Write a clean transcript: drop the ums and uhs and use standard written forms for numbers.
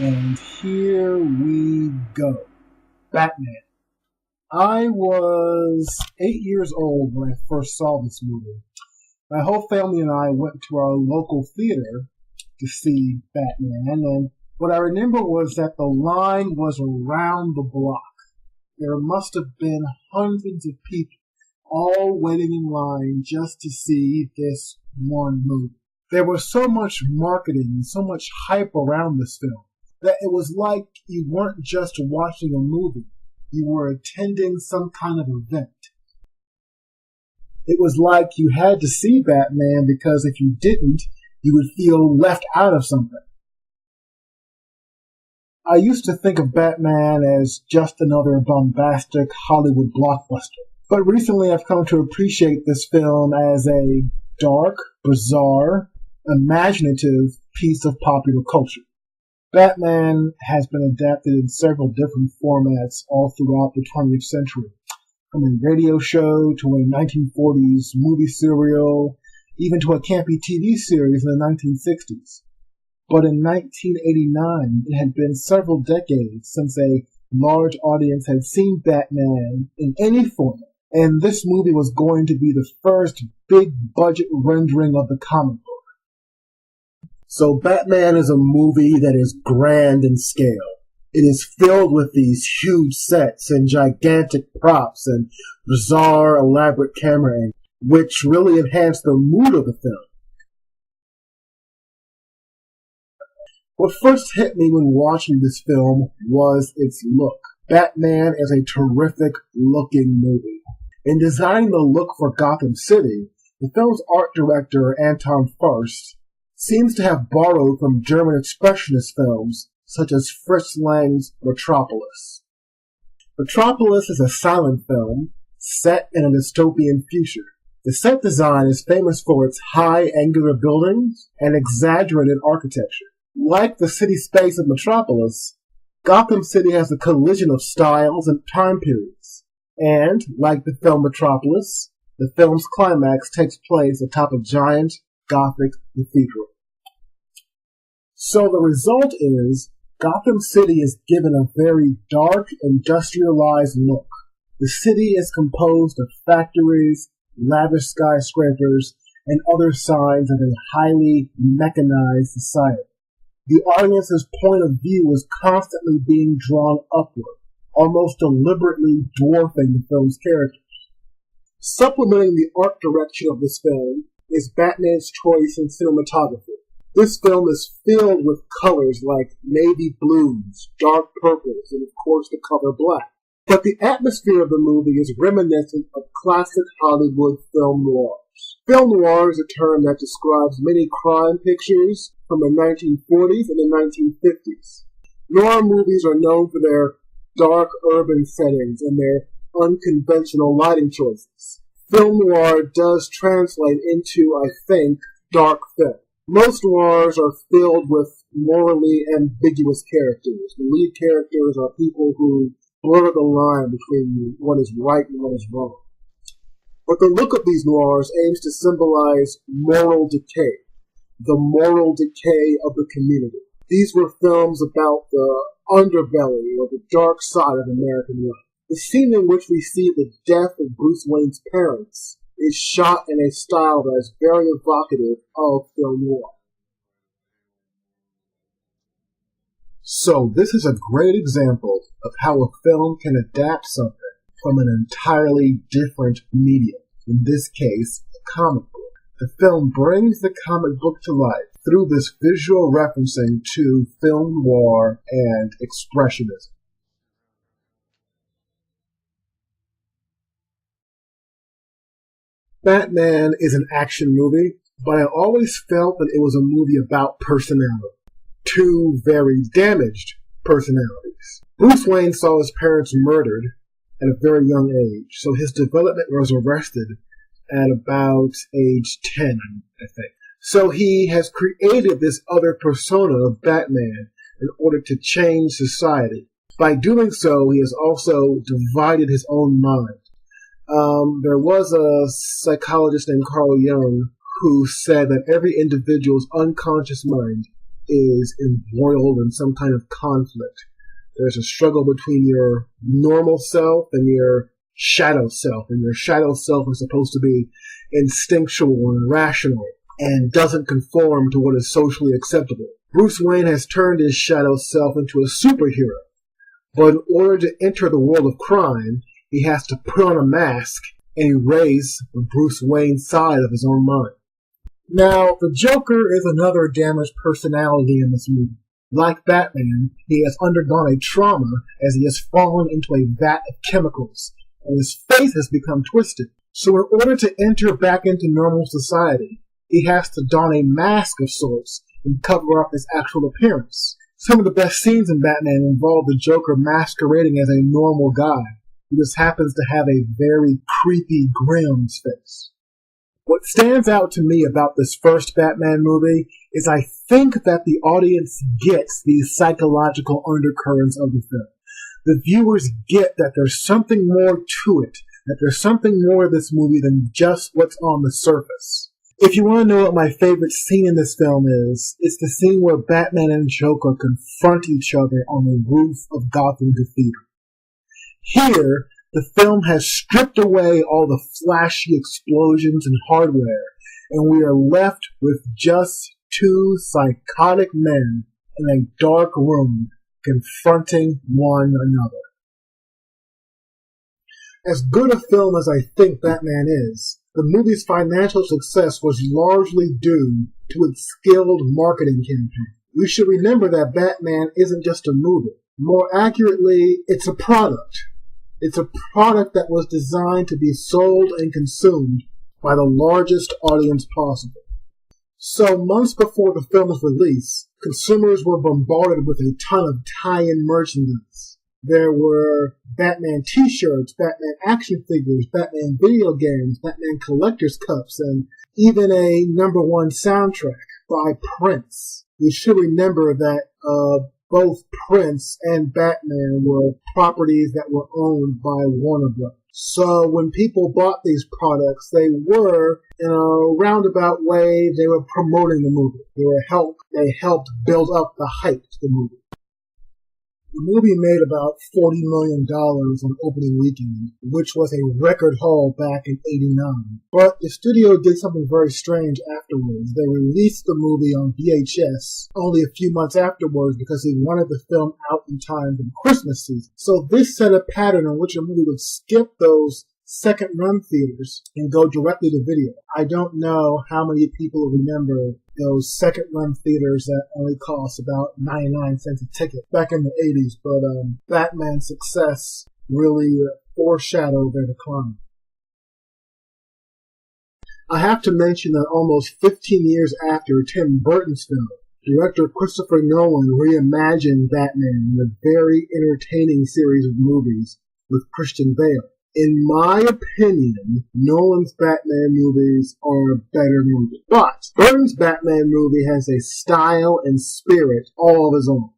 And here we go. Batman. I was 8 years old when I first saw this movie. My whole family and I went to our local theater to see Batman, and what I remember was that the line was around the block. There must have been hundreds of people all waiting in line just to see this one movie. There was so much marketing, so much hype around this film, that it was like you weren't just watching a movie, you were attending some kind of event. It was like you had to see Batman because if you didn't, you would feel left out of something. I used to think of Batman as just another bombastic Hollywood blockbuster, but recently I've come to appreciate this film as a dark, bizarre, imaginative piece of popular culture. Batman has been adapted in several different formats all throughout the 20th century, from a radio show to a 1940s movie serial, even to a campy TV series in the 1960s. But in 1989, it had been several decades since a large audience had seen Batman in any format, and this movie was going to be the first big-budget rendering of the comic book. So Batman is a movie that is grand in scale. It is filled with these huge sets and gigantic props and bizarre, elaborate camera angles, which really enhance the mood of the film. What first hit me when watching this film was its look. Batman is a terrific looking movie. In designing the look for Gotham City, the film's art director Anton Furst seems to have borrowed from German expressionist films such as Fritz Lang's Metropolis. Metropolis is a silent film set in a dystopian future. The set design is famous for its high angular buildings and exaggerated architecture. Like the city space of Metropolis, Gotham City has a collision of styles and time periods. And, like the film Metropolis, the film's climax takes place atop a giant Gothic cathedral. So the result is, Gotham City is given a very dark, industrialized look. The city is composed of factories, lavish skyscrapers, and other signs of a highly mechanized society. The audience's point of view is constantly being drawn upward, almost deliberately dwarfing the film's characters. Supplementing the art direction of this film is Batman's choice in cinematography. This film is filled with colors like navy blues, dark purples, and of course the color black. But the atmosphere of the movie is reminiscent of classic Hollywood film noirs. Film noir is a term that describes many crime pictures from the 1940s and the 1950s. Noir movies are known for their dark urban settings and their unconventional lighting choices. Film noir does translate into, I think, dark film. Most noirs are filled with morally ambiguous characters. The lead characters are people who blur the line between what is right and what is wrong. But the look of these noirs aims to symbolize moral decay, the moral decay of the community. These were films about the underbelly or the dark side of American life. The scene in which we see the death of Bruce Wayne's parents is shot in a style that is very evocative of film noir. So this is a great example of how a film can adapt something from an entirely different medium, in this case, a comic book. The film brings the comic book to life through this visual referencing to film noir and expressionism. Batman is an action movie, but I always felt that it was a movie about personality. Two very damaged personalities. Bruce Wayne saw his parents murdered at a very young age, so his development was arrested at about age 10, I think. So he has created this other persona of Batman in order to change society. By doing so, he has also divided his own mind. There was a psychologist named Carl Jung who said that every individual's unconscious mind is embroiled in some kind of conflict. There's a struggle between your normal self and your shadow self, and your shadow self is supposed to be instinctual and rational and doesn't conform to what is socially acceptable. Bruce Wayne has turned his shadow self into a superhero, but in order to enter the world of crime, he has to put on a mask and erase the Bruce Wayne side of his own mind. Now, the Joker is another damaged personality in this movie. Like Batman, he has undergone a trauma as he has fallen into a vat of chemicals, and his face has become twisted. So in order to enter back into normal society, he has to don a mask of sorts and cover up his actual appearance. Some of the best scenes in Batman involve the Joker masquerading as a normal guy who just happens to have a very creepy, grim face. What stands out to me about this first Batman movie is I think that the audience gets these psychological undercurrents of the film. The viewers get that there's something more to it, that there's something more to this movie than just what's on the surface. If you want to know what my favorite scene in this film is, it's the scene where Batman and Joker confront each other on the roof of Gotham Cathedral. Here, the film has stripped away all the flashy explosions and hardware, and we are left with just two psychotic men in a dark room confronting one another. As good a film as I think Batman is, the movie's financial success was largely due to its skilled marketing campaign. We should remember that Batman isn't just a movie. More accurately, it's a product. It's a product that was designed to be sold and consumed by the largest audience possible. So months before the film's release, consumers were bombarded with a ton of tie-in merchandise. There were Batman t-shirts, Batman action figures, Batman video games, Batman collector's cups, and even a #1 soundtrack by Prince. You should remember that both Prince and Batman were properties that were owned by Warner Bros. So when people bought these products, they were, in a roundabout way, they were promoting the movie. They helped build up the hype to the movie. The movie made about $40 million on opening weekend, which was a record haul back in '89. But the studio did something very strange afterwards. They released the movie on VHS only a few months afterwards because they wanted the film out in time for the Christmas season. So this set a pattern in which a movie would skip those second-run theaters and go directly to video. I don't know how many people remember those second-run theaters that only cost about 99 cents a ticket back in the 80s, but Batman's success really foreshadowed their decline. I have to mention that almost 15 years after Tim Burton's film, director Christopher Nolan reimagined Batman in a very entertaining series of movies with Christian Bale. In my opinion, Nolan's Batman movies are a better movie. But Burton's Batman movie has a style and spirit all of his own.